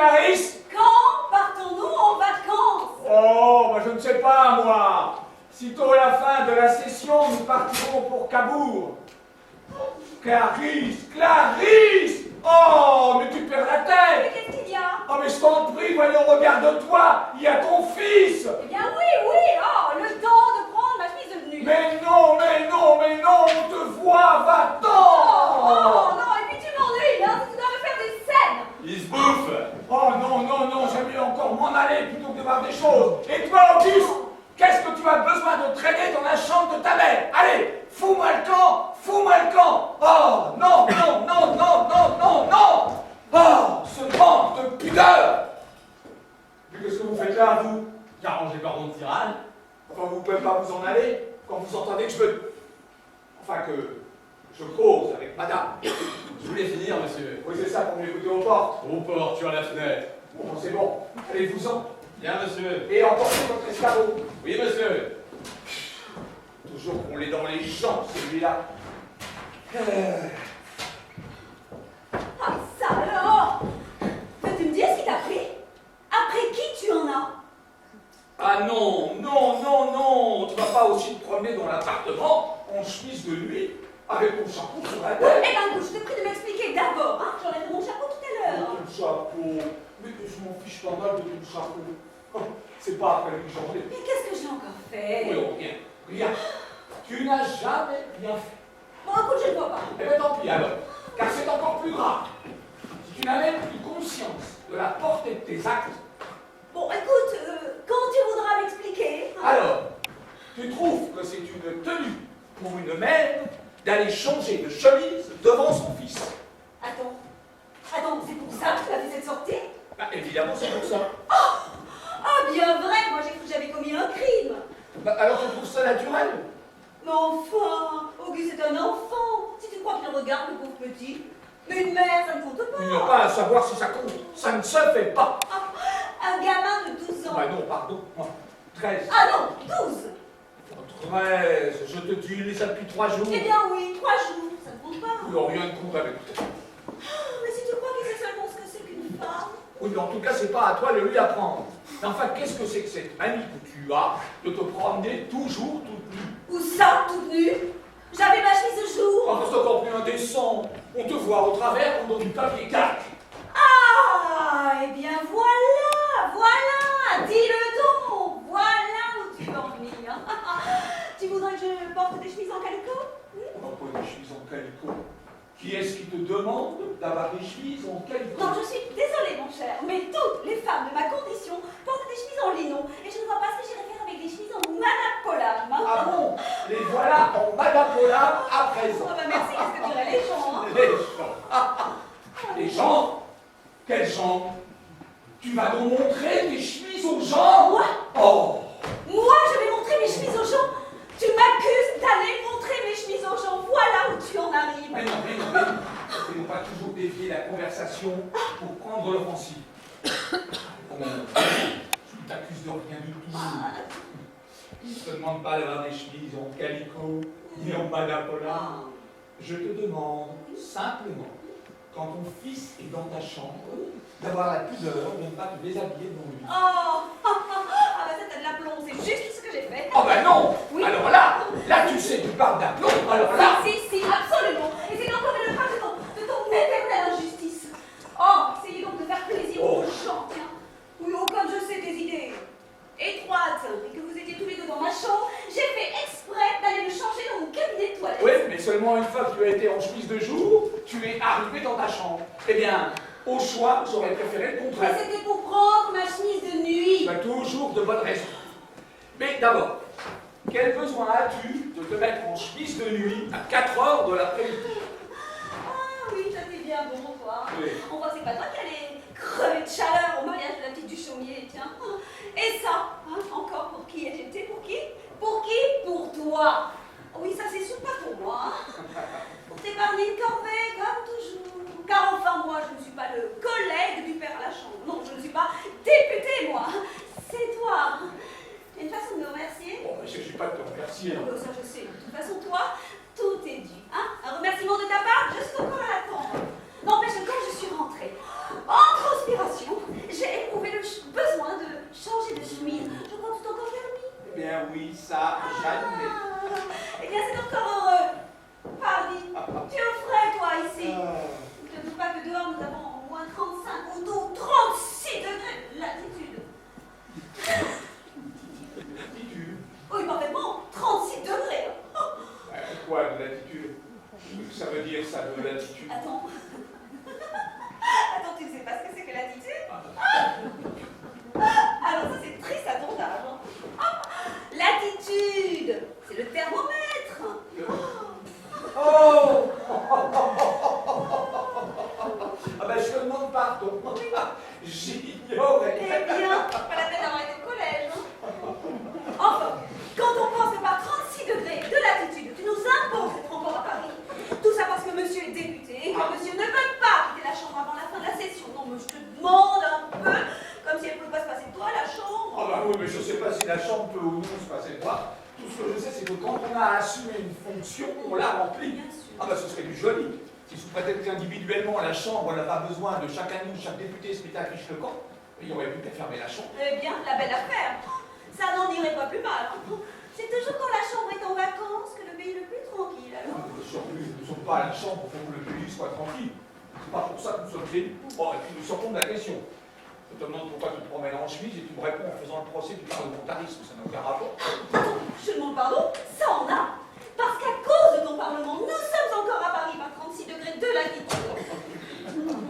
Clarisse? Quand partons-nous en vacances? Oh, bah je ne sais pas, moi. Sitôt la fin de la session, nous partirons pour Cabourg. Clarisse, Clarisse! Oh, mais tu perds la Mais tête! qu'est-ce qu'il y a? Oh, mais je t'en prie, voyons, regarde-toi! Il y a ton fils! Eh bien oui, oh, le temps de prendre ma chemise de nuit. Mais non, mais non, mais non, on te voit, va-t'en! Oh non, et puis tu m'ennuies, hein, tu dois me faire des scènes. Il se bouffe. Oh non, non, non, j'aime mieux encore m'en aller plutôt que de voir des choses. Et toi, Auguste, qu'est-ce que tu as besoin de traîner dans la chambre de ta mère? Allez, fous-moi le camp, fous-moi le camp. Oh non, non, non, non, non, non, non. Oh, ce manque de pudeur. Mais qu'est-ce que vous faites là, vous? J'ai arrangé cordon de tirage. Enfin, vous ne pouvez pas vous en aller quand vous entendez que je veux... Enfin, que je cause avec madame. Je voulais finir, monsieur. Oui, c'est ça pour m'écouter aux portes. Aux portes, sur la fenêtre. Bon, c'est bon. Allez-vous-en. Bien, monsieur. Et emportez votre escabeau. Oui, monsieur. Toujours qu'on l'est dans les champs, celui-là. Ah ça alors. Peux-tu me dire ce qui t'a pris? Après qui tu en as? Ah non, non, non, non. Tu vas pas aussi te promener dans l'appartement en chemise de nuit avec ton chapeau sur la tête. Eh ben écoute, je te prie de m'expliquer d'abord, hein. J'enlève mon chapeau tout à l'heure. Ton chapeau. Mais je m'en fiche pas mal de ton chapeau. Oh, c'est pas après que j'en ai. Mais qu'est-ce que j'ai encore fait? Oui, oh, rien, rien. Tu n'as jamais rien fait. Bon écoute, je ne vois pas. Eh bien tant pis alors, car c'est encore plus grave. Si tu n'as même plus conscience de la portée de tes actes, Bon écoute, quand tu voudras m'expliquer. Hein. alors, tu trouves que c'est une tenue pour une mère d'aller changer de chemise devant son fils? Attends, c'est pour ça que tu as fait cette sortie? Bah, évidemment, c'est pour ça. Ah bien vrai, moi j'ai cru que j'avais commis un crime. Bah, alors tu trouves ça naturel? Mais enfin, Auguste est un enfant. Si tu crois qu'il regarde le pauvre petit, mais une mère, ça ne compte pas. Il n'y a pas à savoir si ça compte. Ça ne se fait pas. Ah, un gamin de 12 ans. Bah non, pardon. 13. Ah non, 12. 13, je te dis ça depuis 3 jours. Eh bien oui, 3 jours, ça ne compte pas. Non, rien ne compte avec toi. Mais si tu crois qu'il sait seulement ce que c'est qu'une femme. Oui, mais en tout cas, c'est pas à toi de lui apprendre. Mais enfin, qu'est-ce que c'est que cette manie que tu as de te promener toujours toute nue? Où ça, toute nue? J'avais ma chemise de jour. Enfin, c'est encore plus indécent. On te voit au travers comme dans du papier cac. Ah, eh bien voilà, dis-le donc. Voilà où tu t'ennuies. Hein. Tu voudrais que je porte des chemises en calicot? On n'a pas des chemises en calicot. Qui est-ce qui te demande d'avoir des chemises en calicot? Non, je suis désolée, mon cher, mais toutes les femmes de ma condition portent des chemises en linon. Et je ne vois pas ce que j'irais faire avec des chemises en manapolam. Ah bon? Les voilà en madapolam à présent. Oh, bah merci, qu'est-ce que diraient les gens, hein? Les gens. Les gens? Quels gens? Tu vas donc montrer tes chemises aux gens? Moi? Oh! Moi, je vais montrer mes chemises aux gens? Tu m'accuses d'aller montrer mes chemises aux gens? Voilà où tu en arrives. Mais non. Il ne faut pas toujours dévier la conversation pour prendre l'offensive. Oh, non, je ne t'accuse de rien du tout. Je ne te demande pas d'avoir des chemises en calicot ni en madapolam. Je te demande simplement, quand ton fils est dans ta chambre, d'avoir la pudeur de ne pas te déshabiller devant lui. Oh, bah ça t'as de l'aplomb, c'est juste ce que j'ai fait. Oh ben non! Oui. Alors là, tu sais, tu parles d'aplomb, alors là... Si, absolument. Et c'est encore une phrase de ton éternelle injustice. Oh, essayez donc de faire plaisir aux gens, tiens. Oui, oh, comme je sais tes idées étroites, et que vous étiez tous les deux dans ma chambre, j'ai fait exprès d'aller me changer dans mon cabinet de toilette. Oui, mais seulement une fois que tu as été en chemise de jour, tu es arrivé dans ta chambre. Eh bien, au choix, j'aurais préféré le Mais contraire. c'était pour prendre ma chemise de nuit. Tu as toujours de bonnes raisons. Mais d'abord, quel besoin as-tu de te mettre en chemise de nuit à 4 heures de l'après-midi? Ah oui, ça c'est bien bon, toi. Oui. Enfin, c'est pas toi qui allais crever de chaleur au mariage de la petite du chaumier, tiens. Et ça, hein, encore pour qui j'étais? Pour qui? Pour qui? Pour toi. Oui, ça c'est sûr, pas pour moi. Hein. Pour t'épargner une corvée, comme toujours. Car enfin, moi, je ne suis pas le collègue du père à la chambre. Non, je ne suis pas député, moi. C'est toi. Il y a une façon de me remercier? Bon, mais je ne suis pas de te remercier. Oh, ça, je sais. De toute façon, toi, tout est dû. Hein? Un remerciement de ta part, je suis encore à l'attendre. N'empêche que quand je suis rentrée, en transpiration, bien oui, ça, jamais. Eh bien, c'est encore heureux. Pardi, tu es au frais, toi, ici. Ne te doute pas que dehors, nous avons au moins 35 ou 36 degrés de latitude. Latitude? Oui, parfaitement, 36 degrés. Quoi de latitude? Ça veut dire ça, de latitude. Attends. Attends, tu ne sais pas ce que c'est que l'attitude? Alors ça, c'est triste à ton âge. L'attitude, c'est le thermomètre. Oh! Ah ben je te demande pardon. J'ignorais. Eh bien, pas la peine d'avoir été au collège. Enfin, quand on pense que par 36 degrés de latitude, tu nous imposes d'être encore à Paris, tout ça parce que monsieur est député et que monsieur ne veut pas quitter la chambre avant la fin de la session. Non, mais je te demande un peu, comme si elle ne pouvait pas se passer de toi, la chambre. Ah bah oui, mais je ne sais pas si la chambre peut ou non se passer de moi. Tout ce que je sais, c'est que quand on a assumé une fonction, on l'a remplie. Bien sûr. Ah bah ce serait du joli. Si sous prétexte qu'individuellement la chambre n'a pas besoin de chacun de nous, chaque député se mettait à fiche le camp, il n'y aurait plus qu'à fermer la chambre. Eh bien, la belle affaire. Ça n'en irait pas plus mal. C'est toujours quand la chambre est en vacances que le pays est le plus tranquille, alors. Surtout, nous ne sommes pas à la chambre pour que le pays soit tranquille. C'est pas pour ça que nous sommes venus. Bon, et puis nous sortons de la question. Je te demande pourquoi tu te promènes en chemise et tu me réponds en faisant le procès du parlementarisme. Ça n'a aucun rapport. Attends, je demande pardon, ça en a. Parce qu'à cause de ton Parlement, nous sommes encore à Paris par 36 degrés de latitude.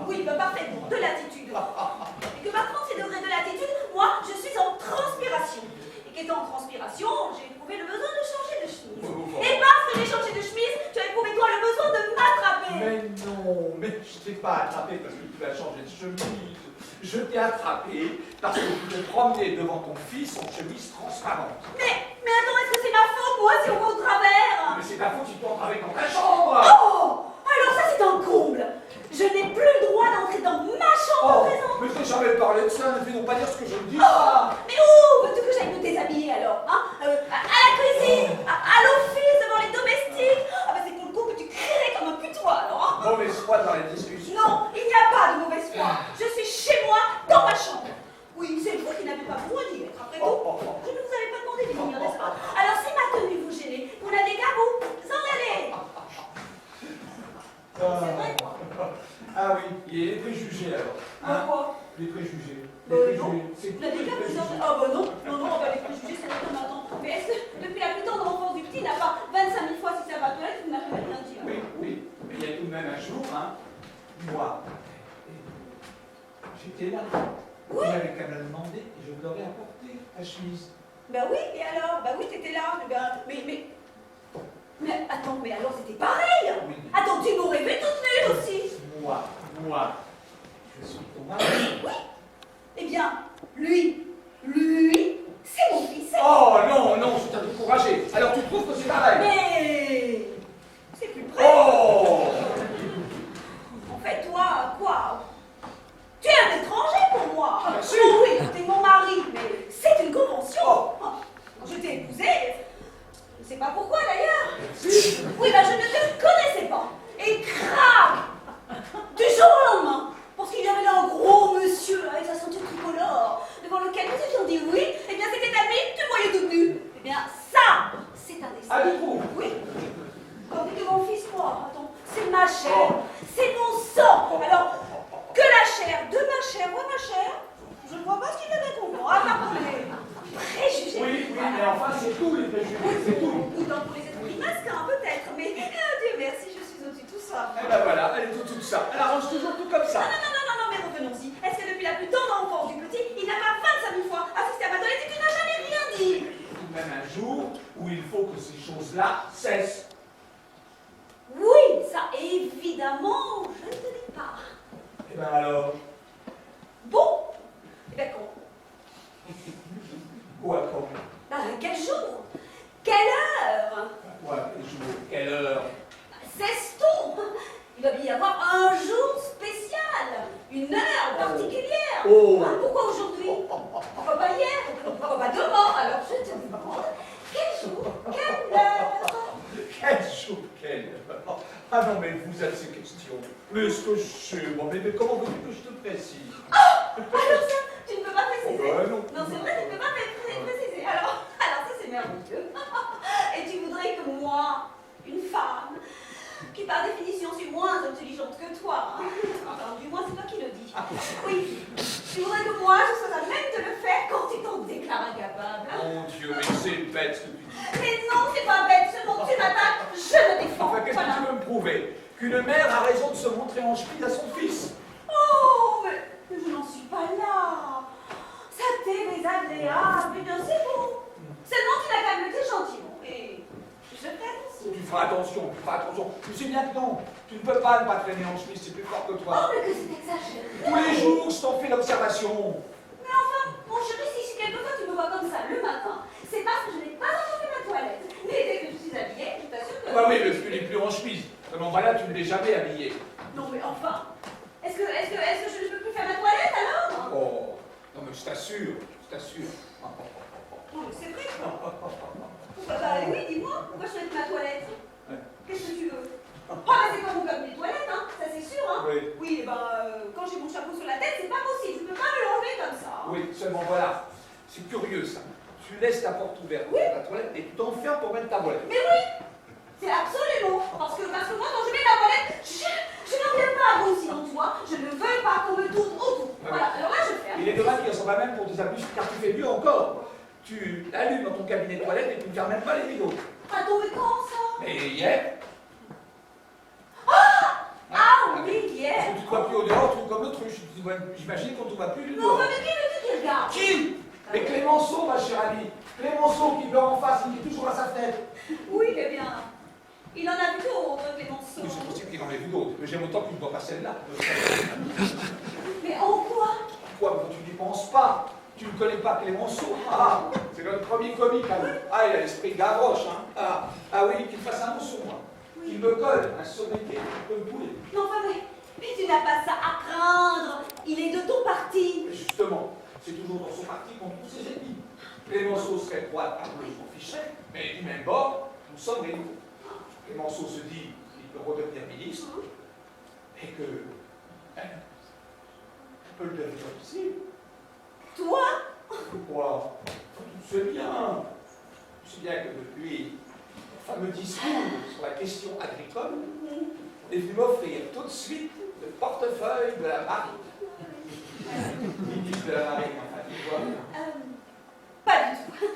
Oui, bah parfaitement, de latitude. Et que par 36 degrés de latitude, moi, je suis en transpiration. Et qu'étant en transpiration, j'ai éprouvé le besoin de changer de chemise. Et parce que j'ai changé de chemise, tu as éprouvé toi le besoin de m'attraper. Mais non, mais je t'ai pas attrapé parce que tu vas changer de chemise. Je t'ai attrapé parce que tu te promenais devant ton fils en chemise transparente. Mais attends, est-ce que c'est ma faute, moi, si on va au travers? Mais c'est ta faute si tu entres avec dans ta chambre. Oh! Alors ça, c'est un comble. Je n'ai plus le droit d'entrer dans ma chambre à présent. Mais je t'ai jamais parlé de ça, ne fais donc pas dire ce que je ne dis pas. Mais où veux-tu que j'aille me déshabiller alors, hein? À la cuisine, à l'office, devant les domestiques. Ah bah c'est pour le coup que tu crierais comme un putois alors, hein? Mauvaise foi dans les discussions. Non, il n'y a pas de mauvaise foi. Je suis chez moi, dans ma chambre. Oui, c'est vous qui n'avez pas besoin d'y être. Après tout, je ne vous avais pas demandé d'y venir, n'est-ce pas? Alors si ma tenue vous gêne, vous n'avez qu'à vous en aller. C'est vrai, quoi. Ah oui, il y a les préjugés alors. Hein? Quoi? Les préjugés. Non. C'est Vous n'avez qu'à vous en aller. Ah bah non, bah les préjugés, c'est comme attends. Mais est-ce que depuis la plus tendre enfance du petit n'a pas 25 000 fois si ça va te plaire, tu n'as jamais rien dit? Oui, mais il y a tout de même un jour, hein, moi, j'étais là. Oui. Tu n'avais qu'à me le demander et je vous l'aurais apporté, ta chemise. Bah oui, et alors? Bah oui, t'étais là. Mais attends, mais alors c'était pareil! Oui. Attends, tu m'aurais vu toute nue aussi! Moi, je suis ton mari. Oui! Eh bien, lui, c'est mon fils! Oh non, je t'ai découragé. Alors tu trouves que c'est pareil? Mais c'est plus près! Oh! En fait, toi, quoi? Tu es un étranger pour moi! Merci. Oh oui, t'es mon mari, mais c'est une convention! Je t'ai épousé, je ne sais pas pourquoi d'ailleurs! Si. Oui, bah je ne te connaissais pas! Et crac! Du jour au lendemain, parce qu'il y avait là un gros monsieur avec sa ceinture tricolore, devant lequel nous avions dit oui, eh bien c'était à lui que tu voyais toute nue. Eh bien ça, c'est un destin. Ah, tu trouves? Oui. Tandis que mon fils, moi, attends, c'est ma chair, c'est mon sang. Alors, que la chair de ma chair, moi ma chair, je ne vois pas ce qu'il y a d'inconvénient, à part pour les préjugés. Oui, mais enfin c'est tout les préjugés, c'est tout. Ou dans pour les esprits masquins, peut-être, mais Dieu merci, je suis au-dessus de tout ça. Et ben voilà, elle est tout ça. Elle arrange toujours tout comme ça. Non, mais revenons-y. Est-ce que depuis la plus tendre enfance du petit, il n'a pas 25 000 fois assisté à ma toilette et tu n'as jamais rien dit? Tout de même un jour où il faut que ces choses-là cessent. Oui, ça évidemment, je ne te dis pas. Et ben alors? Bon, eh bien quand? Quoi quand? Ben, quel jour? Quelle heure? Quoi, quel jour? Quelle heure? Sexton! Il va bien y avoir un jour spécial, une heure particulière. Oh. Hein, pourquoi aujourd'hui? Pourquoi pas hier? Pourquoi pas demain? Alors je te demande, quel jour? Quelle heure? Quel jour? Quelle heure? Ah non, mais vous avez ces questions. Mais ce que je sais, moi, mais comment veux-tu que je te précise? Alors ça, tu ne peux pas préciser? Oh ben non. Non, c'est vrai, tu ne peux pas préciser. Alors ça c'est merveilleux. mon Dieu. Et tu voudrais que moi, une femme, qui par définition suis moins intelligente que toi, hein. Enfin, du moins c'est toi qui le dis. Oui, tu voudrais que moi je sois à même de le faire quand tu t'en déclares incapable. Mon Dieu, mais c'est bête ce que tu dis. Mais non, c'est pas bête, ce dont tu m'attaques, je me défends. Enfin, qu'est-ce que tu veux me prouver? Qu'une mère a raison de se montrer en cheville à son fils? Oh, mais je n'en suis pas là. Ça t'est désagréable, mais bien c'est bon. Seulement tu n'as qu'à me le dire gentiment, et je ferai attention. Tu feras attention, tu feras attention. Tu sais bien que non, tu ne peux pas ne pas traîner en chemise, c'est plus fort que Oh, toi. mais que c'est exagéré. Tous les jours, je t'en fais l'observation. Mais enfin, mon chéri, si quelquefois tu me vois comme ça le matin, c'est parce que je n'ai pas encore fait ma toilette. Mais dès que je suis habillée, je t'assure que... Bah oui, mais tu n'es plus en chemise. Seulement voilà, tu ne l'es jamais habillé. Non mais enfin, est-ce que je ne peux plus faire ma toilette alors? Oh, non mais je t'assure, je t'assure. Non mais c'est vrai. Bah oui, dis-moi, pourquoi je fais ma toilette? Ouais. Qu'est-ce que tu veux? Ah bah c'est pas mon comme des toilettes, hein, ça c'est sûr, hein. Oui. Oui, quand j'ai mon chapeau sur la tête, c'est pas possible, je peux pas me l'enlever comme ça. Oui, seulement voilà, c'est curieux ça. Tu laisses ta porte ouverte pour ta toilette et tu t'enfermes pour mettre ta toilette. Mais oui, c'est absolument, parce que moi quand je mets ma toilette, je n'en viens pas à grossir en toi, je ne veux pas qu'on me tourne autour. Voilà, alors là je ferme. Il est dommage qu'il ne soit pas même pour des abus, car tu fais mieux encore. Tu allumes dans ton cabinet de toilette et tu ne fermes même pas les rideaux. Attends, mais quand ça? Mais hier. Ah oui, hier. Parce que tu ne te vois plus au dehors, tu es comme l'autruche. J'imagine qu'on ne te voit plus du Non, dehors. mais qui me dit qu'il regarde? Qui? Mais Clémenceau, ma chère amie. Clémenceau qui dort en face, il est toujours à sa fenêtre. Oui, eh bien, il en a vu d'autres, Clémenceau. Oui, c'est possible qu'il en ait vu d'autres, mais j'aime autant qu'il ne voit pas celle-là. Mais en quoi? Quoi, mais tu n'y penses pas. Tu ne connais pas Clémenceau. Ah, c'est notre premier comique. Ah, il a l'esprit Gavroche. Hein. Ah oui, qu'il fasse un mot sur moi. Oui. Qu'il me colle un sobriquet comme poulet. Non, enfin, mais tu n'as pas ça à craindre. Il est de ton parti. Mais justement, c'est toujours dans son parti qu'on trouve ses ennemis. Clémenceau serait droit, je m'en ficherais, mais du même bord, nous sommes rivaux. Clémenceau se dit qu'il peut redevenir ministre et que on peut le devenir aussi. Toi? Voilà. Tu sais bien. Tu sais bien que depuis le fameux discours sur la question agricole, on est venu m'offrir tout de suite le portefeuille de la marine. Ministre de la marine, enfin, tu vois. Pas du tout.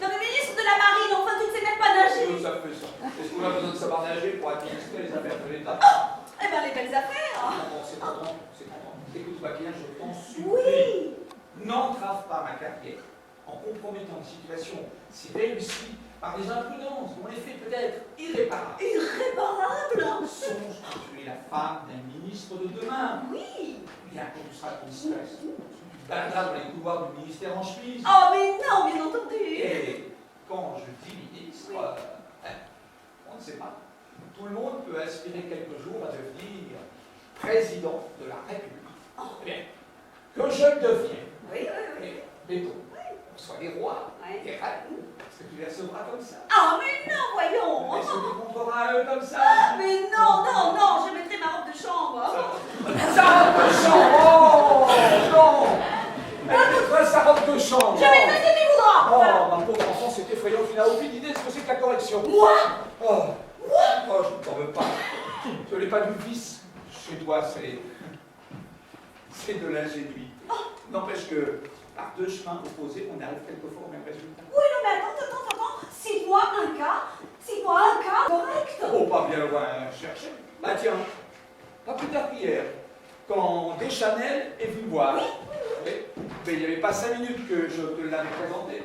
Non, mais ministre de la marine, enfin, tu ne sais même pas nager. Ça fait ça. Est-ce qu'on a besoin de savoir nager pour administrer les affaires de l'État? Eh bien, les belles affaires. Non, c'est content, c'est content. Écoute-moi bien, je t'en supplie. Oui. N'entrave pas ma carrière en compromettant une situation si réussie par des imprudences dont l'effet peut être irréparable. Irréparable. Songe que tu es la femme d'un ministre de demain. Oui. Bien que tu seras mistress, tu te baladeras dans les couloirs du ministère en chemise. Oh, mais non, bien entendu. Et quand je dis ministre, on ne sait pas. Tout le monde peut aspirer quelques jours à devenir président de la République. Eh bien, que je le devienne. Oui, oui, oui. Béton, on soit des rois, Ouais. des reines. Est-ce que tu les recevras comme ça? Ah, mais non, voyons. Est-ce que tu compteras à eux comme ça? Mais non, non, non, je mettrai ma robe de chambre. Sa robe de chambre! Oh non! Elle mettrait sa robe de chambre! Je mettrai ce que tu voudras. Oh, Voilà. ma pauvre enfant, c'est effrayant, tu n'as aucune idée de ce que c'est que la correction. Moi? Oh, oh je ne t'en veux pas. Ce n'est pas du vice. Chez toi, c'est de l'ingénuité. N'empêche que, par deux chemins opposés, on arrive quelquefois au même résultat. Oui, non, mais attends. Cite-moi un cas correct. Oh, pas bien loin chercher. Bah tiens, pas plus tard qu'hier, quand Deschanel est venu me voir. Oui. Mais il n'y avait pas 5 minutes que je te l'avais présenté,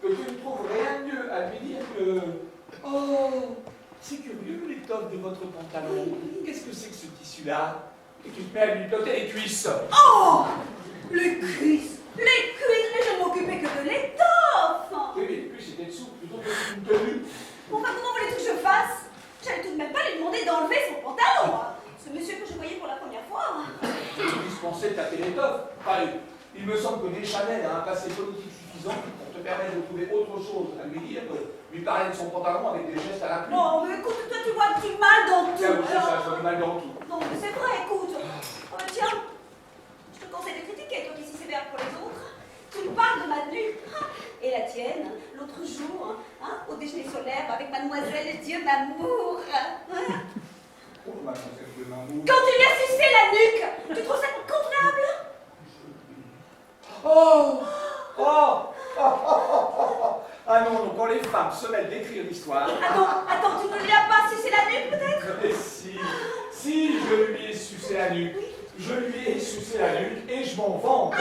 que tu ne trouves rien de mieux à lui dire que « Oh, c'est curieux l'étoffe de votre pantalon. Qu'est-ce que c'est que ce tissu-là » Et tu te mets à lui piloter les cuisses. Oh, les cuisses, mais je ne m'occupais que de l'étoffe. Oui, mais les cuisses étaient dessous, plutôt que une tenue. Enfin, comment voulez-vous que je fasse? J'allais tout de même pas lui demander d'enlever son pantalon. Ce monsieur que je voyais pour la première fois. Tu dispensais de taper l'étoffe. Enfin, il me semble que Deschanel a un passé politique suffisant pour te permettre de trouver autre chose à lui dire que lui parler de son pantalon avec des gestes à la pluie. Oh, mais écoute, toi tu vois du mal dans tout. Tiens, ça, Alors- je vois du mal dans tout. Non, mais c'est vrai, écoute. Oh, tiens, je te conseille de critiquer, toi qui es si sévère pour les autres. Tu me parles de ma nuque. Et la tienne, l'autre jour, au déjeuner solaire avec mademoiselle Dieu m'amour. Oh, mademoiselle de Mamour. Quand tu lui as sucé la nuque, tu trouves ça convenable? Oh Ah non, non, quand les femmes se mettent d'écrire l'histoire... Attends, tu ne lui as pas sucé la nuque peut-être? Mais si, je lui ai sucé la nuque. Je lui ai sucé la nuque et je m'en vante.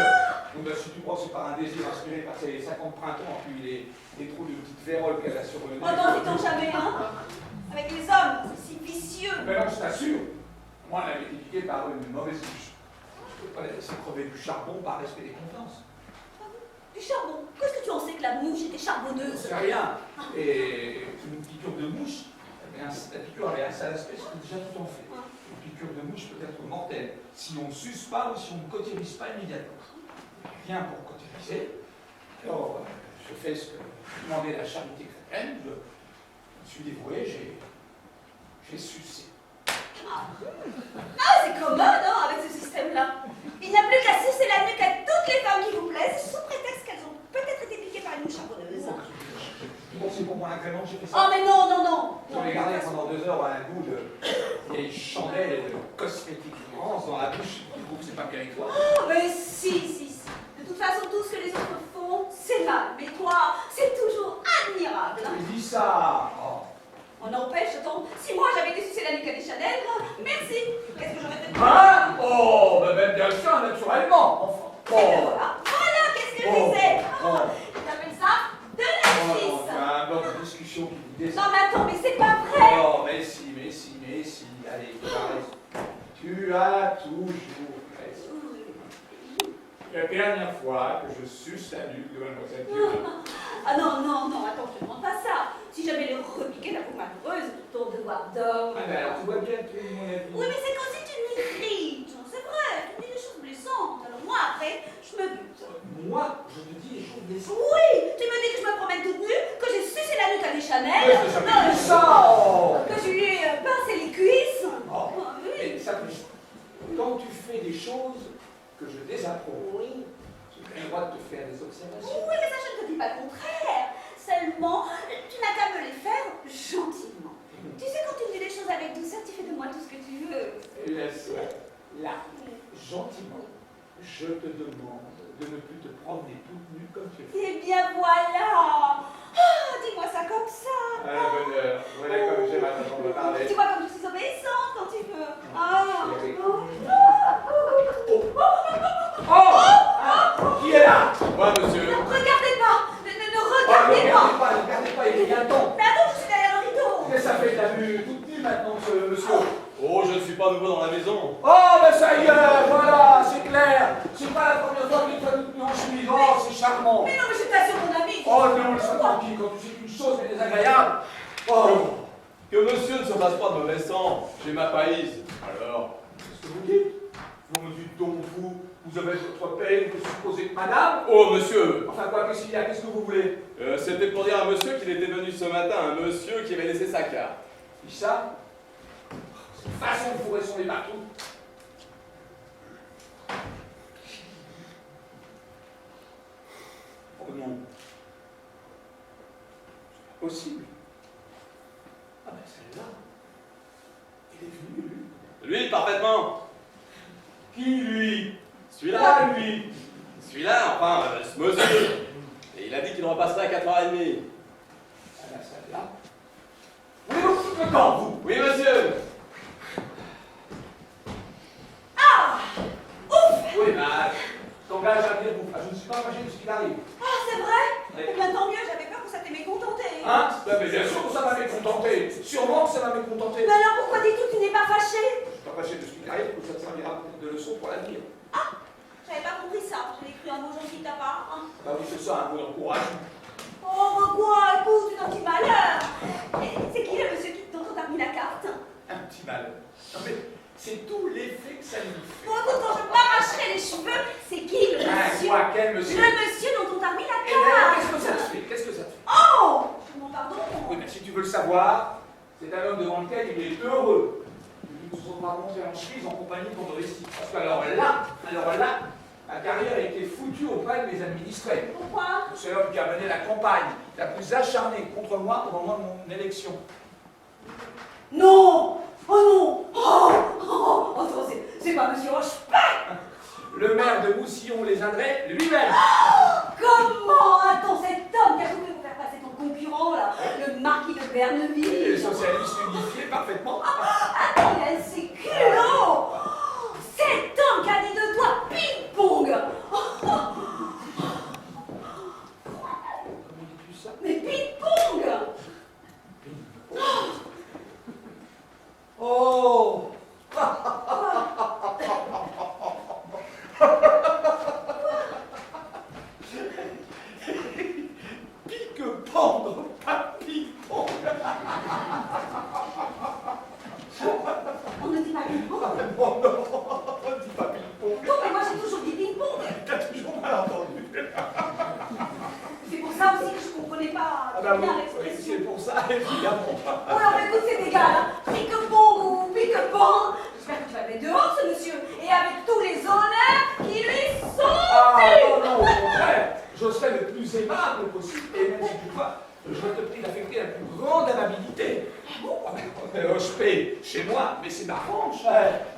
Donc, si tu crois que c'est par un désir inspiré par ses 50 printemps, puis les trous de petites féroles qu'elle a sur le nez... Oh non, dis-donc jamais, avec les hommes, c'est si vicieux. Mais non, je t'assure, moi, elle avait été piquée par une mauvaise bouche. Je ne peux pas la laisser crever du charbon par respect des convenances. Du charbon? Qu'est-ce que tu en sais que la mouche était charbonneuse? C'est rien. Et une piqûre de mouche, la piqûre avait un sale aspect, c'est déjà tout en fait. Une piqûre de mouche peut être mortelle si on ne suce pas ou si on ne cautérise pas immédiatement. Rien pour cautériser. Alors, je fais ce que demandait la charité chrétienne, je me suis dévoué, j'ai sucé. Ah, c'est commode, avec ce système-là. Il n'y a plus qu'à sucer la nuque à toutes les femmes qui vous plaisent, sous prétexte qu'elles ont peut-être été piquées par une mouche charbonneuse. Bon, c'est pour mon agrément que j'ai fait ça. Oh, mais non. J'en ai gardé pendant 2 heures un goût de vieille chandelle et de cosmétique immense dans la bouche. Tu trouves que c'est pas méritoire? Oh, mais si. De toute façon, tout ce que les autres font, c'est mal. Mais toi, c'est toujours admirable. Tu dis ça. Oh. On n'empêche, attends, si moi j'avais été sucer la nuque à des Chanel, merci. Qu'est-ce que j'aurais fait de Hein? Oh, ben même bien sûr, naturellement. Enfin. Et ben voilà, qu'est-ce que je disais? T'appelles ça de la Oh, justice. un bloc de discussion qui vous descend. Non mais attends, mais c'est pas vrai. Oh, mais si. Allez, tu as raison. Tu as toujours raison. La dernière fois que je suce la nuque de mademoiselle Dieu. Ah non, attends, je ne demande pas ça. Si j'avais le repiqué la peau malheureuse, ton devoir d'homme. Ah ben alors, tu vois bien que tu es mon avis. Oui, mais c'est qu'aussi tu m'irrites. C'est vrai, tu me dis des choses blessantes. Alors moi, après, je me bute. Moi, je te dis les choses blessantes. Oui, tu me dis que je me promène toute nue, que j'ai sucé la nuque à des Chanel. Mais je jamais dit ça. Que je lui ai pincé les cuisses. Oh. Oui. Mais ça, quand tu fais des choses que je désapprouve, Oui. j'ai le droit de te faire des observations. Oui, mais ça, je ne te dis pas le contraire. Seulement, tu n'as qu'à me les faire gentiment. Tu sais, quand tu me dis des choses avec douceur, tu fais de moi tout ce que tu veux. Laisse-moi. Là, gentiment, je te demande de ne plus te promener toute nue comme tu fais. Eh bien, voilà. Ah, dis-moi ça comme ça. Ah, bonheur. Voilà comme j'aime à t'entendre parler. Tu vois comme je suis obéissante quand tu veux. Ah. Chérie. Oh. Qui est là? Moi, monsieur. Ne regardez pas. Ne Oh, regardez ne pas. regardez pas, il est bien temps. Mais attends, je suis derrière le rideau. Qu'est-ce que ça fait? T'as vu toute nue maintenant, ce monsieur? Oh, je ne suis pas nouveau dans la maison. Oh, mais ça y est, voilà, c'est clair. C'est pas la première fois que tu as toute nue en chemise. Oh, c'est charmant. Mais non, mais je t'assure, mon ami. Oh non, laisse-moi tranquille quand tu sais qu'une chose est désagréable. Oh, Que monsieur ne se fasse pas de mauvais sang. J'ai ma païse. Alors, qu'est-ce que vous dites? Vous me dites donc, vous avez votre peine, vous supposez madame? oh, monsieur. Enfin, quoi que s'il y a, qu'est-ce que vous voulez? C'était pour dire à monsieur qu'il était venu ce matin, un monsieur qui avait laissé sa carte. Qui ça? C'est une façon de fourrer son nez partout. Oh non. C'est pas possible. Ah ben celle-là. Il est venu, lui. Lui, parfaitement. Qui, lui? Celui-là. Là, lui. Celui-là, enfin, ce monsieur. Et il a dit qu'il repasserait à 4h30. Ah ben celle-là. Voulez-vous foutre le camp, vous? Oui, monsieur. Ah. Ouf. Oui, bah, t'engages à dire, je ne suis pas engagé de ce qu'il arrive. Ah, c'est vrai? Oui. Eh bien, tant mieux, j'avais peur que ça t'ait mécontenté. Hein? Ben, mais bien sûr que ça m'a mécontenté. Sûrement que ça m'a mécontenté. Mais alors, pourquoi dis-tu que tu n'es pas fâché? Je suis pas fâché de ce qu'il arrive, que ça te servira peut-être de leçon pour l'avenir. J'avais pas compris ça. J'avais cru un mot gentil de ta part. Bah oui, c'est ça, un mot d'encouragement. Oh, mais quoi? Écoute, c'est un petit malheur. C'est qui le monsieur dont on t'a remis la carte? Un petit mal. Non mais, c'est tout l'effet que ça nous fait. Bon, écoute, quand je m'arracherai les cheveux, c'est qui le Ah, monsieur? quoi, quel monsieur? Le monsieur dont on t'a remis la Eh bien, carte. qu'est-ce que ça te fait? Qu'est-ce que ça te fait? Oh! Je demande pardon. Oui, mais si tu veux le savoir, c'est un homme devant lequel il est heureux. Nous nous sommes rencontrés en chemise en compagnie pour nos vestiges. Parce que alors là, Ma carrière a été foutue auprès de mes administrés. Pourquoi? C'est l'homme qui a mené la campagne la plus acharnée contre moi au moment de mon élection. Non! Oh non! Oh non, c'est pas Monsieur Rochepin! Le maire de Moussillon-les-Indrais lui-même. Comment a-t-on cet homme qui a trouvé pour faire passer ton concurrent, là, le marquis de Berneville? Les socialistes unifiés parfaitement. Attends, il a ses culots! Cet homme qui a des deux doigts ping-pong! Comment dis-tu ça? Mais ping-pong! Oh! Pique-pendre, pas pique-pong. On ne dit pas ping-pong? Non, non, on dit pas ping-pong. Non, mais moi j'ai toujours dit ping-pong! T'as toujours mal entendu. C'est pour ça aussi que je comprenais pas Ah bah bien oui, l'expression. c'est pour ça, évidemment. Oh non, mais écoute, c'est égal, hein. Pique-pong ou pique-pong, j'espère que tu vas le mettre dehors, ce monsieur, et avec tous les honneurs qui lui sont Ah dus. non, non, au contraire, je serai le plus aimable possible, et même si tu vois, je te prie d'affecter la plus grande amabilité. Hospé, chez moi, mais c'est ma franche.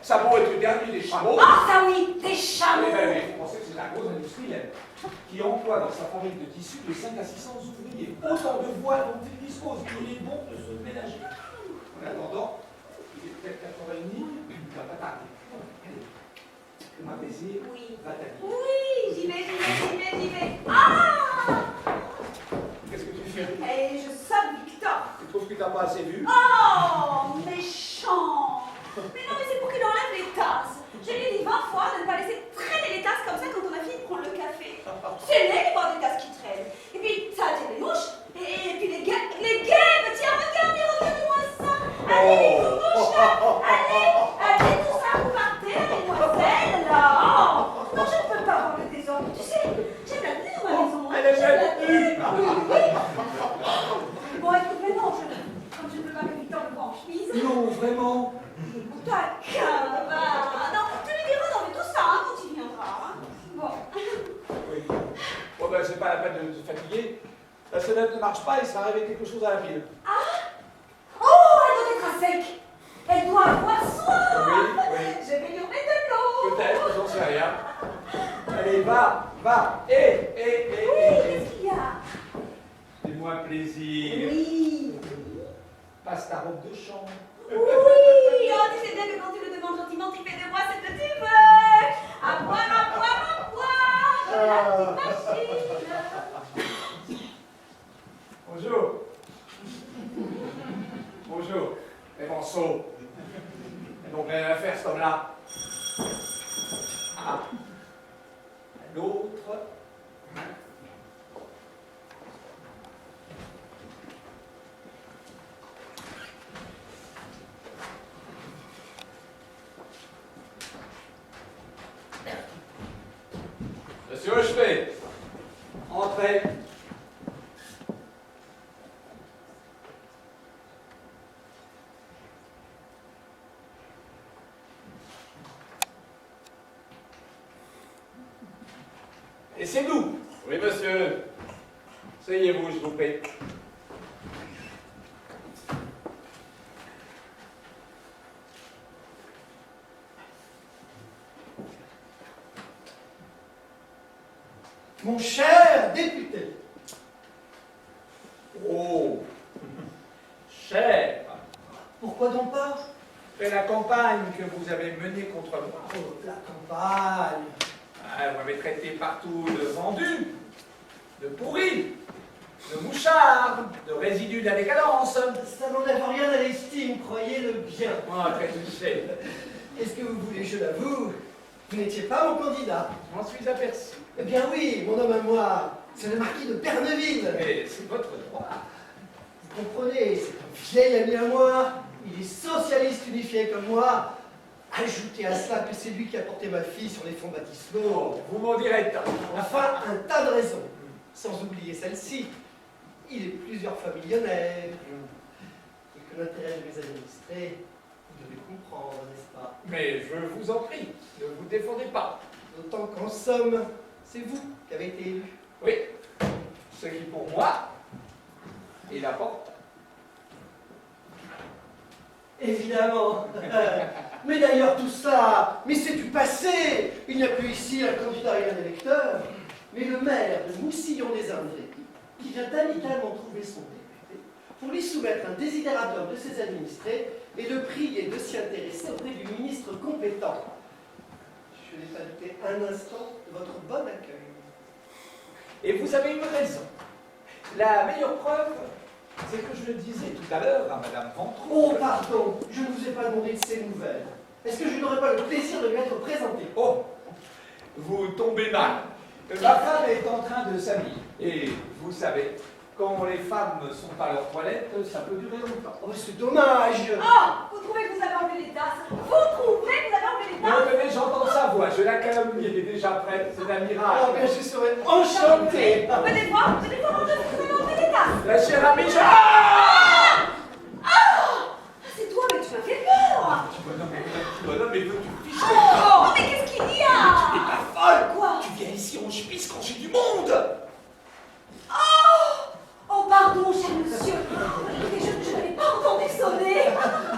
Sabot est le dernier des chameaux. Ah, ça oui, des chameaux. Mais il faut penser que c'est la grosse industrielle qui emploie dans sa fabrique de tissus de 5 à 600 ouvriers. Autant de voix dont il dispose, il est bon de se ménager. En attendant, il est peut-être 4h30, il va pas tarder. Allez, fais-moi plaisir, Oui. va t'habiller. Oui, j'y vais. Ah! Qu'est-ce que tu fais? Et je sonne Victor. Tu trouves que t'as pas assez vu? Oh, méchant. Mais non, mais c'est pour qu'il enlève les tasses. Je lui ai dit 20 fois de ne pas laisser traîner les tasses comme ça quand on a fini de prendre le café. C'est laid de voir des tasses qui traînent. Et puis, ça attire les mouches. Et puis les guêpes. Tiens, regarde-moi ça. Allez, les mouches, là. Allez, tout ça, vous partez, mesdemoiselles, là. Oh, non, je ne peux pas voir le désordre. Tu sais, j'aime la tenue dans ma maison. Elle est J'aime la belle. tenue. Oui. Bon, écoute, mais non, comme je ne peux pas que Victor me voit en chemise. Non, vraiment. Taquin, va. Non, tu lui diras, non, mais tout ça, hein, quand il viendra. Hein. Bon. Oui. Bon, ben, c'est pas la peine de se fatiguer. La sonnette ne marche pas, il sera arrivé quelque chose à la pile. Ah! Oh, elle doit être à sec. Elle doit avoir soif. Oui. Je vais lui remettre de l'eau. Peut-être, j'en sais rien. Allez, va. Oui, qu'est-ce qu'il y a? Fais-moi plaisir. Oui. Passe ta robe de chambre. Oui. Oh, tu sais bien que quand tu le demandes gentiment, tu fais de moi ce que tu veux. À boire. La petite machine. Bonjour. Bonjour. Et bon saut. Et donc, rien à faire, cet homme-là. Ah. L'autre. Monsieur Hochevet, entrez. Et c'est nous. Oui, monsieur. Asseyez-vous, je vous prie. Mon cher député, Oh, cher. pourquoi donc pas? Après la campagne que vous avez menée contre moi, Oh, la campagne. vous m'avez traité partout de vendu, de pourri, de mouchard, de résidu de la décadence. Ça n'enlève rien à l'estime, croyez-le bien. Moi, très touché. Est-ce que vous voulez que je l'avoue? Vous n'étiez pas mon candidat. Je m'en suis aperçu. Eh bien oui, mon homme à moi, c'est le marquis de Berneville. Mais c'est votre droit. Vous comprenez, c'est un vieil ami à moi, il est socialiste unifié comme moi. Ajoutez à cela que c'est lui qui a porté ma fille sur les fonds baptismaux. Vous m'en direz tant. Enfin, un tas de raisons. Sans oublier celle-ci. Il est plusieurs fois millionnaire. Et que l'intérêt de mes administrés, vous devez comprendre, n'est-ce pas? Mais je vous en prie, ne vous défendez pas. D'autant qu'en somme, c'est vous qui avez été élu. Oui, ce qui pour moi est l'important. Évidemment. Mais d'ailleurs, tout ça, mais c'est du passé. Il n'y a plus ici un candidat et un électeur, mais le maire de Moussillon-des-Indrés, qui vient amicalement trouver son député pour lui soumettre un désidératum de ses administrés et le prier de s'y intéresser auprès du ministre compétent. Je n'ai pas douté un instant de votre bon accueil. Et vous avez une raison. La meilleure preuve, c'est que je le disais tout à l'heure à Madame Ventroux. Oh, pardon, je ne vous ai pas demandé de ces nouvelles. Est-ce que je n'aurais pas le plaisir de lui être présenté? Oh, vous tombez mal. Ma femme est en train de s'habiller. Et vous savez, quand les femmes sont à leur toilette, ça peut durer longtemps. Oh, c'est dommage. Ah, vous trouvez que vous avez enlevé les tasses? Vous trouvez que vous avez enlevé les Mais tasses? venez, j'entends sa voix, je la calomnie, elle est déjà prête, c'est un miracle. Oh, bien, je serais enchanté. Venez voir, vous avez enlevé les tasses. La chère amie, je... Ah C'est toi, mais tu m'as fait peur. Petit bonhomme, mais veux-tu ficher? Oh, mais qu'est-ce qu'il y Tu a? es pas folle. Quoi? Tu viens ici en chemise quand j'ai du monde. Oh, pardon, cher monsieur. Écoutez, je n'avais pas entendu sonner.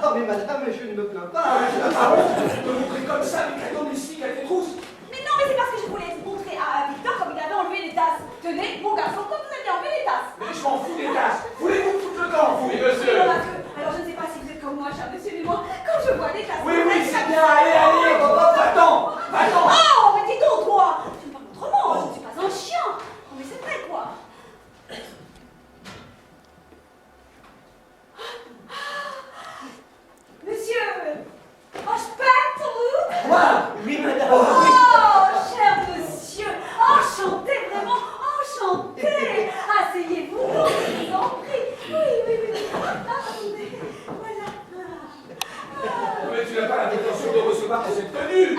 Oh, mais madame, je ne me plains pas. Ah bon? Tu peux montrer comme ça les cadeaux mystiques à tes trousses? Mais non, mais c'est parce que je voulais montrer à Victor comme il avait enlevé les tasses. Tenez, mon garçon, comme vous aviez enlevé les tasses. Mais je m'en fous des tasses. Voulez-vous me foutre le camp, vous? Oui, monsieur. Non, parce que, alors je ne sais pas si vous êtes comme moi, cher monsieur, mais moi, quand je vois des tasses... Oui, oui, c'est bien. Allez, allez, va-t'en. Va-t'en. Oh, mais dis donc, toi. Tu me parles autrement, je ne suis pas un chien. Oh, mais c'est vrai, quoi. Monsieur, Hochpet, Quoi? Oui, madame. oh, cher monsieur, enchanté, vraiment enchanté. Asseyez-vous, je vous en prie. Oui. Attendez, voilà. Mais tu n'as pas l'intention de recevoir dans cette tenue.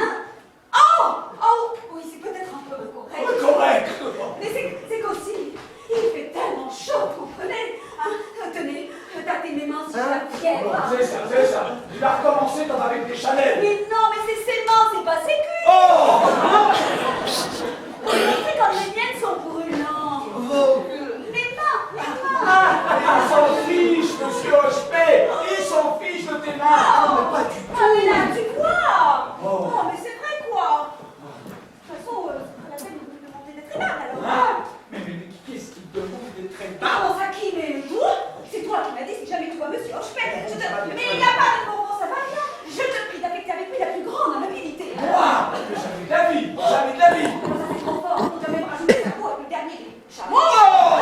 Oh, oui, c'est peut-être un peu correct. Correct. Mais c'est qu'aussi, il fait tellement chaud, comprenez? Hein? Tenez, tâtez mes mains sur la fièvre. C'est ça. Il va recommencer comme avec des chalets. Mais non, mais c'est ses mains, c'est pas ses cuisses. Oh! C'est comme les miennes sont brûlantes. Vos... Les mains. Il s'en fiche, monsieur Hochepet. Il s'en fiche de tes mains. Oh, pas du ah, mais là, tu vois. Oh. Oh, mais c'est vrai, quoi. De toute façon, c'est pas la peine de me demander d'être aimable, alors. Ah, mais qu'est-ce qui te demande d'être très bas? Pardon, ça qui, mais vous? C'est toi qui m'as dit si jamais tu vois monsieur Hochepet. Mais il n'y a pas de moment, ça va bien. Je te prie d'affecter avec lui la plus grande amabilité. Moi? Mais jamais de la vie. Jamais de la vie. Alors ça c'est trop fort, il t'a même rajouté sa peau avec le dernier chameau. Oh!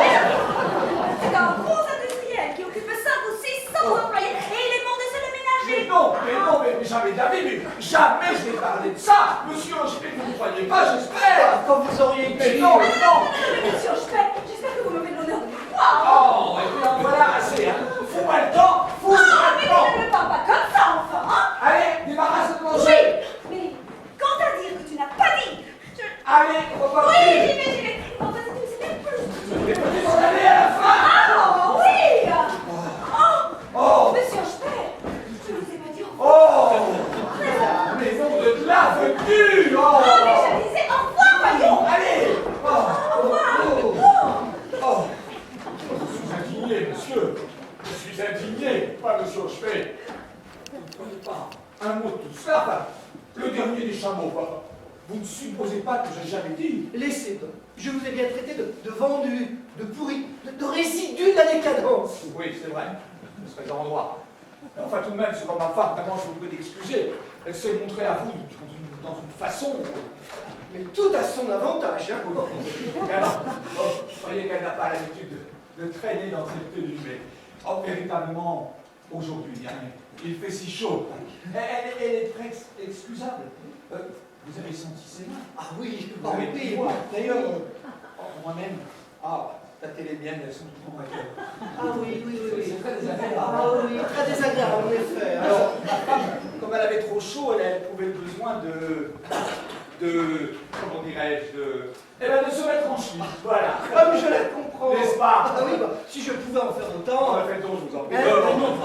C'est un gros industriel qui occupe 5 ou 600 employés et il est demandé de se le ménager. Mais jamais de la vie. Mais jamais je vais parler de ça. Monsieur Hochepet, vous ne croyez pas, j'espère. Quand vous auriez Mais dit... non. Mais monsieur Hochepet, j'espère que vous me faites l'honneur de me voir. Oh, et puis en voilà assez, hein. Fous-moi le temps. Fous-moi Ah, mais le temps. ne me parle pas comme ça, enfin, hein. Allez, débarrasse de ton Oui, jeu. mais quant à dire que tu n'as pas dit... Allez, on va Oui, partir. j'y vais. En fait, c'était plus... Mais peut-être s'en aller à la fin. Ah, oui. Oh, Monsieur Hochepet, je ne vous ai pas dit au revoir. oh. Mais non, de la venue. Oh. Ah, mais je disais au revoir, voyons. Allez. Au revoir. Oh. Je suis indigné, monsieur. Je suis indigné. Pas monsieur Hochepet. Vous ne prenez pas un mot de tout cela. Enfin, le dernier des chameaux. Vous ne supposez pas que j'ai jamais dit. Laissez donc. Je vous ai bien traité de vendu, de pourri, de résidu de la décadence. Oui, c'est vrai. Je serais en droit. Mais enfin, tout de même, c'est comme ma femme. Vraiment, je vous prie d'excuser. Elle s'est montrée à vous dans une façon. Mais tout a son avantage, hein. Et alors, vous croyez qu'elle n'a pas l'habitude de traîner dans cette tenue, mais véritablement, aujourd'hui, hein, il fait si chaud. Elle est très excusable. Vous avez senti ses mains? Ah oui, Vous avez oui. pu voir. D'ailleurs, moi-même, tâtez les miennes, elles sont tout en vainqueur. Ah oui. C'est très désagréable. Ah oui, très désagréable, en effet. Alors, ma femme, comme elle avait trop chaud, elle a éprouvé le besoin comment dirais-je, de se mettre en chemise. Voilà. Comme je la comprends. N'est-ce pas? Ah oui, si je pouvais en faire autant. On a fait le tour, je vous en prie. Non, vraiment.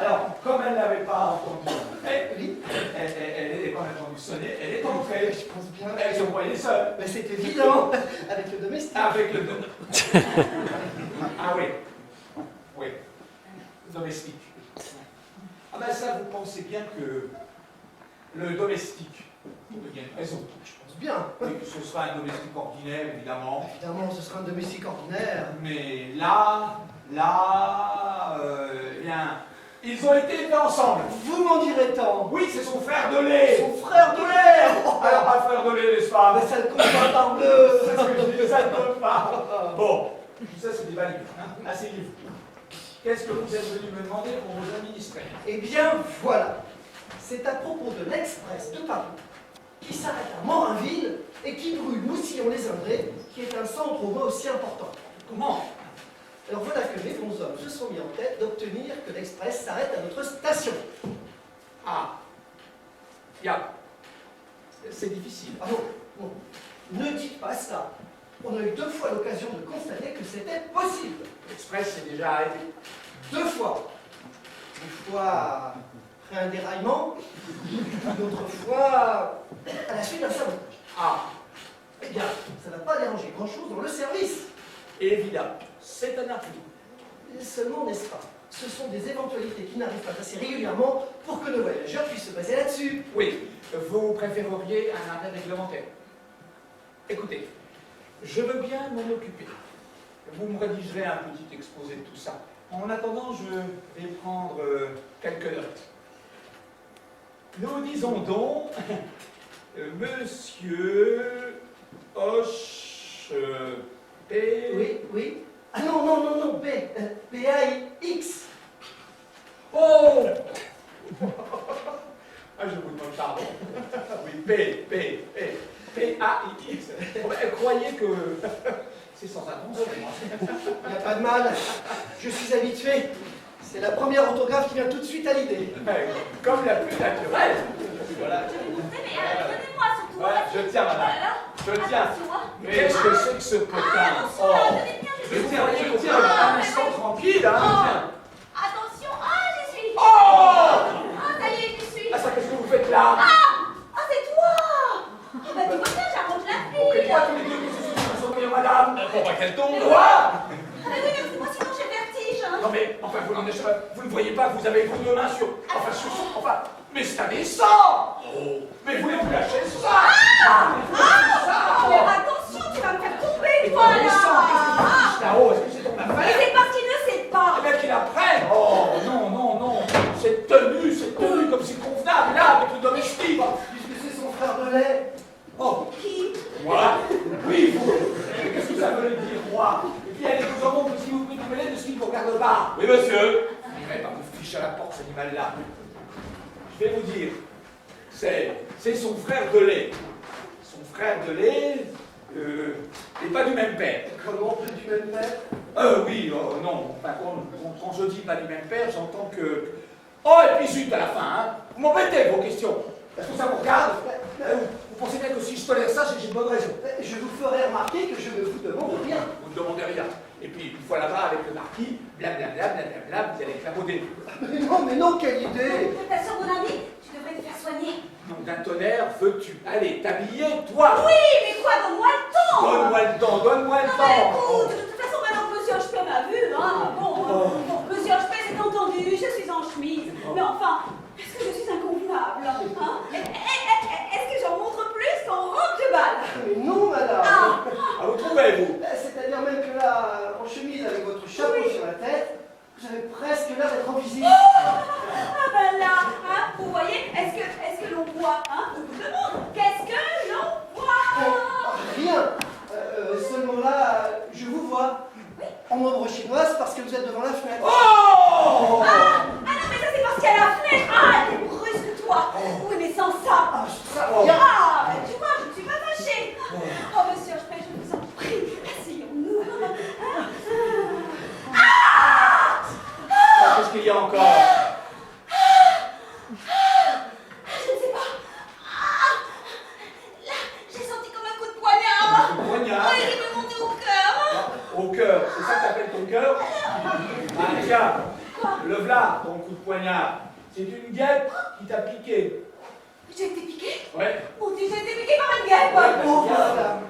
Alors, comme elle n'avait pas entendu Oui, Elle est quand même entendu sonner, elle est entrée. je pense bien. Elle se croyait seule. Mais c'est évident, avec le domestique. Avec le Ah oui. Oui. Domestique. Ah ben ça, vous pensez bien que le domestique, il y a une raison. Je pense bien. Oui, ce sera un domestique ordinaire, évidemment. Évidemment, ce sera un domestique ordinaire. Mais là, bien, ils ont été élevés ensemble. Vous m'en direz tant. Oui, c'est son frère de lait. Son frère de l'air. Alors, un frère de lait, n'est-ce pas? Mais ça le compte pas par deux. C'est ce que je dis, ça ne peut pas. Bon, tout ça, c'est des valides. Hein? Asseyez-vous. Qu'est-ce que vous êtes venu me demander pour vous administrer? Eh bien, voilà. C'est à propos de l'Express de Paris, qui s'arrête à Morinville et qui brûle Moussillon-les-Indrés, qui est un centre au moins aussi important. Comment? Alors voilà que les bons hommes se sont mis en tête d'obtenir que l'Express s'arrête à notre station. Ah. Ya. C'est difficile. Ah bon, bon, ne dites pas ça. On a eu 2 fois l'occasion de constater que c'était possible. L'Express s'est déjà arrêté. 2 fois. Une fois après un déraillement, une autre fois à la suite d'un sabotage. Ah. Eh bien, ça n'a pas dérangé grand-chose dans le service. Évidemment. C'est un appui. Seulement, n'est-ce pas, ce sont des éventualités qui n'arrivent pas assez régulièrement pour que nos voyageurs puissent se baser là-dessus. Oui. Vous préféreriez un arrêt réglementaire. Écoutez, je veux bien m'en occuper. Vous me rédigerez un petit exposé de tout ça. En attendant, je vais prendre quelques notes. Nous disons donc, Monsieur Hoche, P... Oui, oui. Ah non, non, non, non, P-A-I-X. Oh Ah, je vous demande pardon. Oui, P-A-I-X. Croyez que c'est sans attention. Il n'y a pas de mal. Je suis habitué. C'est la première orthographe qui vient tout de suite à l'idée. Comme la plus naturelle. Voilà. Je vais montrer, mais donnez-moi surtout. Voilà, je tiens, madame. Je tiens. Attention, hein. Mais qu'est-ce que c'est que ce potin? Attention, là, donnez bien. Je tiens, un instant tranquille, hein. Tiens. Attention, j'y suis. Oh Ça y est, j'y suis. Ah, ça, qu'est-ce que vous faites là? C'est toi. Bah, tu vois bien, j'arrête la Bon, fille. faites-moi tous les deux que ce soit madame. Pour pas qu'elle tombe. Quoi? Ah, oui, merci-moi, sinon j'ai le vertige. Non mais, enfin, vous ne voyez pas, vous avez vos 2 mains sur... Enfin, mais c'est indécent. Mais vous voulez vous lâcher ça? Mais attention, tu vas me faire tomber, toi, là. C'est là-haut, est-ce que c'est ton Mais affaire? c'est parce qu'il ne sait pas. Eh bien qu'il apprenne. Oh, non, non, non. C'est tenu comme c'est convenable, là, avec le domestique. Puisque c'est son frère de lait. Oh, Qui? moi? Oui, vous. Qu'est-ce que ça veut dire, moi? Et puis, allez, vous en montre si vous pouvez vous mêler de ce qui ne vous regarde pas. Oui, monsieur. Il va me fiche à la porte, cet animal-là. Je vais vous dire, c'est son frère de lait. Son frère de lait n'est pas du même père. Comment peux-tu même faire? Oui, non. Enfin, quand je dis pas du même père, j'entends que... Oh, et puis zut, à la fin, hein. Vous m'embêtez avec vos questions. Est-ce que ça vous regarde? Vous pensez bien que si je tolère ça, c'est que j'ai de bonnes raisons. Je vous ferai remarquer que je ne vous demande rien. Vous ne demandez rien. Et puis, une fois là-bas, avec le marquis, blablabla, blablabla, vous allez clapauder. Mais non, quelle idée! Attention, mon ami, tu devrais te faire soigner. Nom d'un tonnerre, veux-tu? Allez, t'habiller, toi! Oui, mais quoi, donne-moi le temps. Donne-moi le temps, donne-moi le Non, mais temps! écoute, de toute façon, maintenant que Monsieur Hochepé m'a vu, hein, bon, Monsieur Hochepé, c'est entendu, je suis en chemise. Mais enfin, est-ce que je suis inconvenable, hein? Est-ce que j'en montre plus qu'en robe de bal? Mais non, madame! Ah, Ah, vous trouvez, vous? C'est-à-dire même que là, en chemise avec votre chapeau sur la tête, vous avez presque l'air d'être en visite. ah ben là, hein, vous voyez, est-ce que l'on voit, hein? Je vous demande, qu'est-ce que l'on voit? Rien. Seulement là, je vous vois. En ombre chinoise parce que vous êtes devant la fenêtre. Oh! Ah non, mais ça c'est parce qu'il y a la fenêtre. Ah, t'es brusque toi. Oui, mais sans ça. Rien. Ah, ben, tu vois, je ne suis pas fâchée. Oh, monsieur, je vous en prie, asseyons-nous. Qu'est-ce qu'il y a encore? Je ne sais pas. Là, j'ai senti comme un coup de poignard. Un poignard? Oui, il me montait au cœur. Au cœur, c'est ça que t'appelles ton cœur? Ah, regarde, le v'là, ton coup de poignard. C'est une guêpe qui t'a piqué. J'ai été piquée. Ouais. Mon Dieu, j'ai été piquée par une guêpe. Pauvre madame.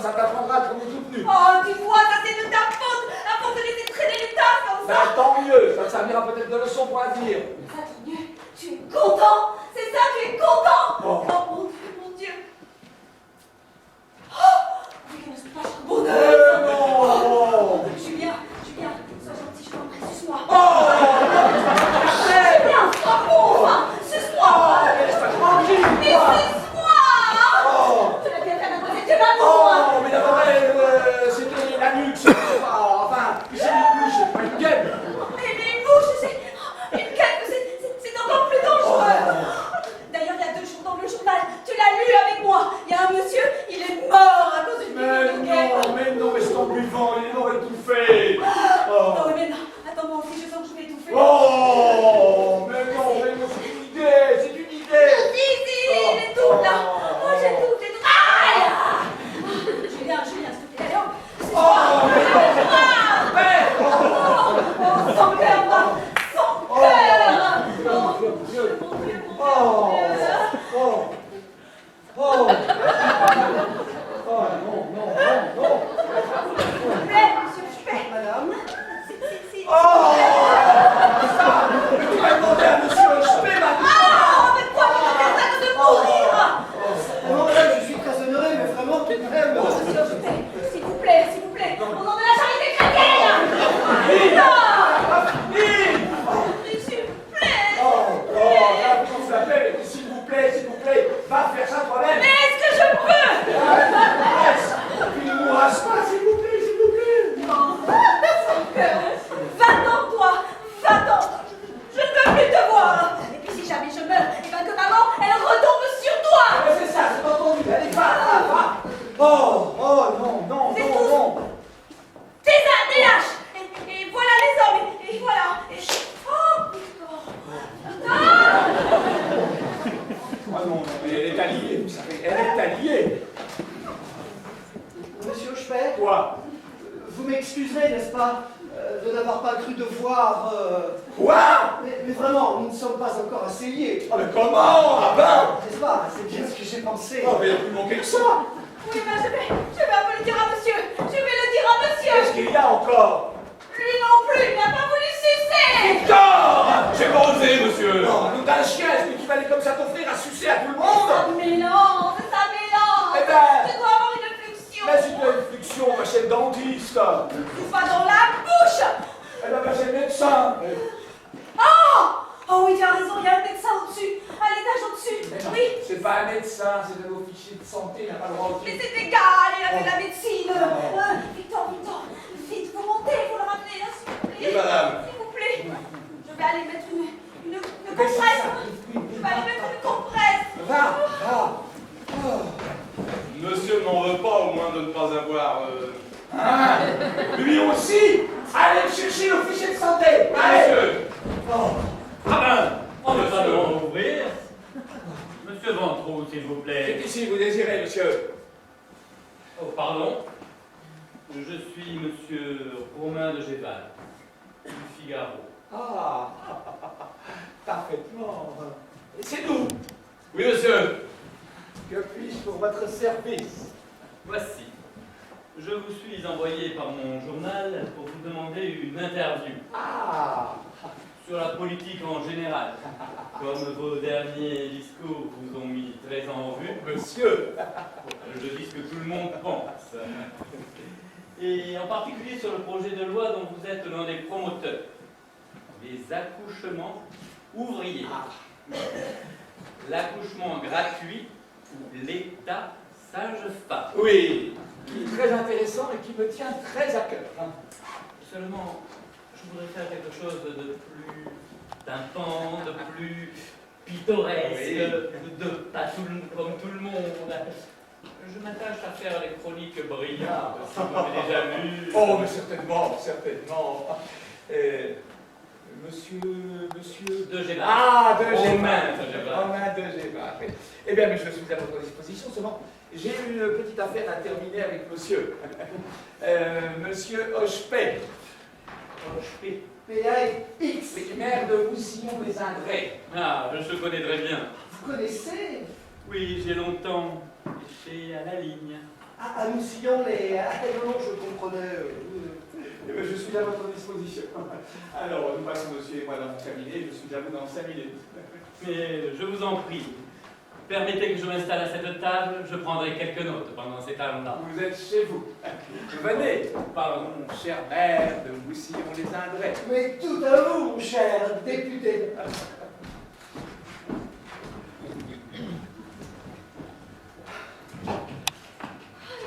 Ça t'apprendra à te promener toute nue. Oh, tu vois, ça c'est de ta faute. À force de laisser traîner les tasses comme ça. Ben, tant mieux, ça te servira peut-être de leçon pour l'avenir. Ça tant mieux. Tu es content. C'est ça, tu es content. Oh. Oh mon Dieu, mon Dieu. Oh, oui, qu'elle ne se passe que bonheur. Non. Julien, sois gentil, je t'en prie, suce-moi. Oh. Julien, sois bon, enfin. Suce-moi. Tranquille. Mais suce-moi. Oh. Tu l'as bien fait, mademoiselle, tu m'as Oh, mais d'abord, c'était la nuque, c'est pas. Enfin, c'est une couche, c'est pas une guêpe. Mais les mouches, c'est une guêpe, c'est encore plus dangereux. D'ailleurs, il y a 2 jours dans le journal, tu l'as lu avec moi. Il y a un monsieur, il est mort à cause d'une piqûre de guêpe. Mais c'est en buvant, il est mort étouffé. Oh. Non, mais non, attends-moi aussi, je sens que je vais étouffer. Oh, mais non, c'est une idée, c'est une idée. Si, il étouffe là. Oh, j'étouffe. Aïe. Julien, s'il te plaît, allez, hop. Oh, mais non. Sans cœur, moi. Sans cœur. Oh, mon Dieu, mon Dieu, mon Dieu. Non. S'il vous plaît, monsieur, je fais. Madame. Si. Oh, ça. Mais tu vas demander à monsieur Spé maintenant. Ah, mais quoi, vous faites ça que de mourir. Non, madame, je suis très honoré, mais vraiment tout de même. Monsieur, je fais. S'il vous plaît. Au nom de la charité chrétienne. Non. Mais s'il vous plaît. Comment ça s'appelle? S'il vous plaît, va faire ça toi-même. Mais est-ce que je peux? Il ne mourra pas, s'il vous plaît. Non, sans cœur. Va-t'en, toi. Va-t'en. Je ne veux plus te voir. Et puis si jamais je meurs, et bien que maman, elle retombe sur toi. Mais c'est ça, c'est entendu. Allez, va. Oh, non. T'es lâches. Et voilà les hommes. Et voilà. Ah non, mais elle est alliée, vous savez, elle est alliée. Monsieur Hochepert, Quoi? vous m'excuserez, n'est-ce pas, de n'avoir pas cru de voir... Quoi? Mais vraiment, nous ne sommes pas encore assez liés. Ah mais comment? Ah ben. N'est-ce pas? C'est bien ce que j'ai pensé. Oh mais il n'y a plus manqué que ça. Oui, ben je vais un peu le dire à monsieur. Je vais le dire à monsieur. Qu'est-ce qu'il y a encore? Lui non plus, il n'a pas voulu sucer. Victor! J'ai pas osé, monsieur. Non, nous t'as un chien, est-ce que tu vas aller comme ça t'offrir à sucer à tout le monde? Ça mélange. Eh ben. Je dois avoir une fluxion. Mais si tu as une fluxion, va chez le dentiste. Tout va dans la bouche. Eh ben, va chez le médecin. Oh oui, tu as raison, il y a un médecin au-dessus, à l'étage au-dessus. Oui, C'est pas un médecin, c'est un officier de santé, il n'a pas le droit mais de... c'est égal, il a fait la médecine. Victor, vite, vous montez, vous le ramenez, là, s'il vous plaît. Oui, madame. S'il vous plaît. Je vais aller mettre une Mais compresse. c'est ça. Je vais aller mettre une compresse. Va. Monsieur n'en veut pas, au moins, de ne pas avoir... Ah, lui aussi. Allez chercher l'officier de santé. Allez. Monsieur. Ah ben, on ne va pas ouvrir. Monsieur Ventroux, s'il vous C'est plaît. ici, vous désirez, monsieur. Oh, pardon. Je suis monsieur Romain de Géval, du Figaro. Ah, parfaitement. C'est nous. Oui, monsieur. Que puis-je pour votre service? Voici. Je vous suis envoyé par mon journal pour vous demander une interview Ah, sur la politique en général. Comme vos derniers discours vous ont mis très en vue, monsieur. je dis ce que tout le monde pense. Et en particulier sur le projet de loi dont vous êtes l'un des promoteurs. Les accouchements ouvriers. L'accouchement gratuit ou l'État sage-femme. Oui, qui est très intéressant et qui me tient très à cœur. Seulement, je voudrais faire quelque chose de plus pimpant, de plus pittoresque, de pas comme tout le monde. Je m'attache à faire les chroniques brillantes, si vous m'avez déjà vu. Oh, mais certainement. Monsieur De Géval. Ah, de Géval. Romain de Géval. Romain de Géval. Eh bien, mais je suis à votre disposition. Seulement, j'ai une petite affaire à terminer avec monsieur. Monsieur Hochepet. Hochepet. P-A-X. Les maires de Moussillon les Indrais. Ah, je connais très bien. Vous connaissez? Oui, j'ai longtemps pêché à la ligne. Ah, à Moussillon, les... Ah, non, je comprenais. Eh bien, je suis à votre disposition. Alors, nous passons, monsieur et moi, dans mon cabinet. Je suis à vous dans 5 minutes. Mais je vous en prie, permettez que je m'installe à cette table, je prendrai quelques notes pendant ces temps-là. Vous êtes chez vous. Venez, pardon, cher maire de Moussillon les Indrais. Mais tout à vous, mon cher député.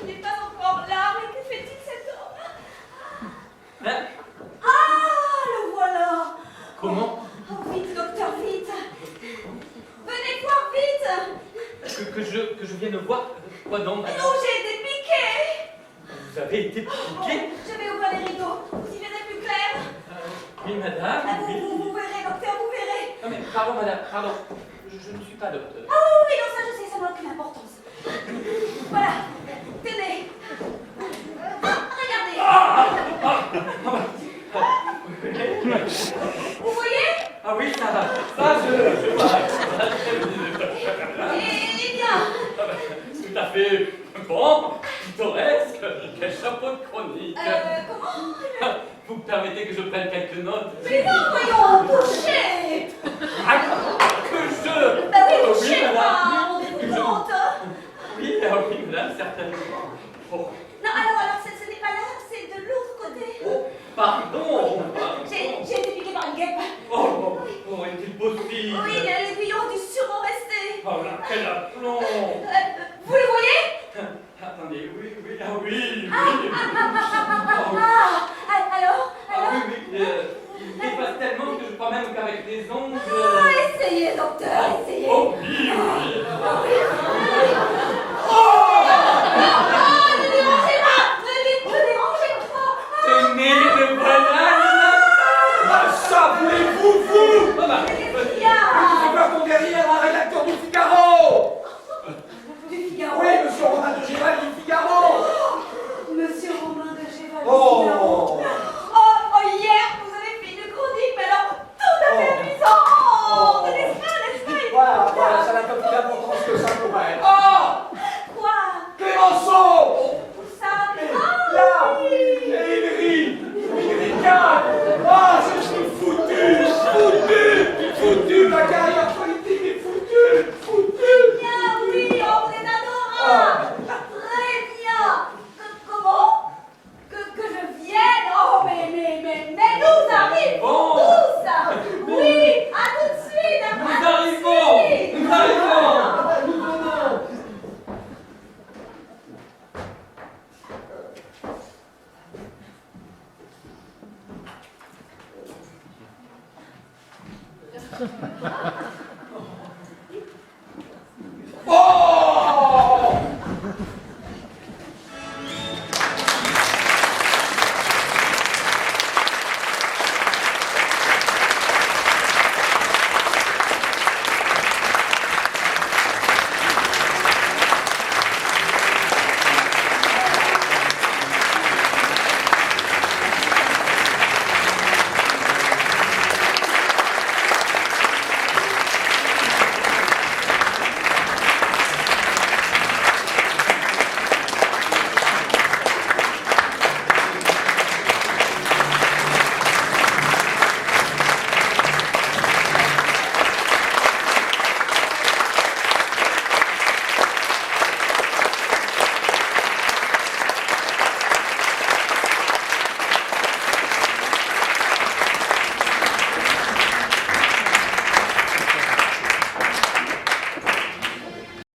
Il n'est pas encore là, mais que fait-il cet homme? Hein? Ah, le voilà. Comment? Oh, vite, docteur, vite. Venez voir vite. Que je vienne voir? Quoi donc? Mais non, j'ai été piquée. Vous avez été piqué? Je vais ouvrir les rideaux. Vous y verrez plus clair. Oui, madame. Ah, Oui. vous verrez, docteur, vous verrez. Non mais, pardon, madame, pardon. Je ne suis pas docteur. Oh oui, non, ça je sais, ça n'a aucune importance. Voilà, tenez. Ah, regardez. Vous voyez? Ah oui, ça je vois. Eh bien, Tout à fait bon, pittoresque, quel chapeau de chronique. comment? Vous permettez que je prenne quelques notes? Mais non, voyons, touchez. Ah, que je... Bah oui, Oh, touchez madame. pas, rendez-vous compte. Oui, oui, madame, certainement. Oh, Non, alors, ce n'est pas là, c'est de l'autre côté. oh, pardon. J'ai été piquée par une guêpe. Oh, est-il possible? Oui, l'aiguillon a dû sûrement rester. Oh là, quel aplomb. Vous le voyez? Attendez, oui, ah oui, oui. Alors? Ah oui, il dépasse tellement que je crois même qu'avec les ongles... Essayez, docteur, essayez. Oh oui, oui. Ne dérangez pas! Ne dérangez pas! Tenez le banane. Ah, ça voulez-vous, vous? Oh bah, Qu'est-ce qu'il y a? C'est pas ton derrière un rédacteur du Figaro? Du Figaro? Oui, monsieur Romain de Géval du Figaro. Monsieur Romain de Géval du Oh. Figaro. Oh, hier, vous avez fait une chronique, mais alors tout à fait amusante! N'est-ce pas? Voilà, ça n'a pas plus d'importance que ça pour elle. Oh! Quoi? Clémenceau! Où ça? Là! Et il rit! Bien! Ah, je suis foutu! Ma carrière politique est foutue! Bien, oui, oh, vous êtes adorable! Très bien! Comment? Que je vienne? Oh, mais nous arrivons tous! Oui, à tout de suite! À tout de suite. nous arrivons. Nous venons.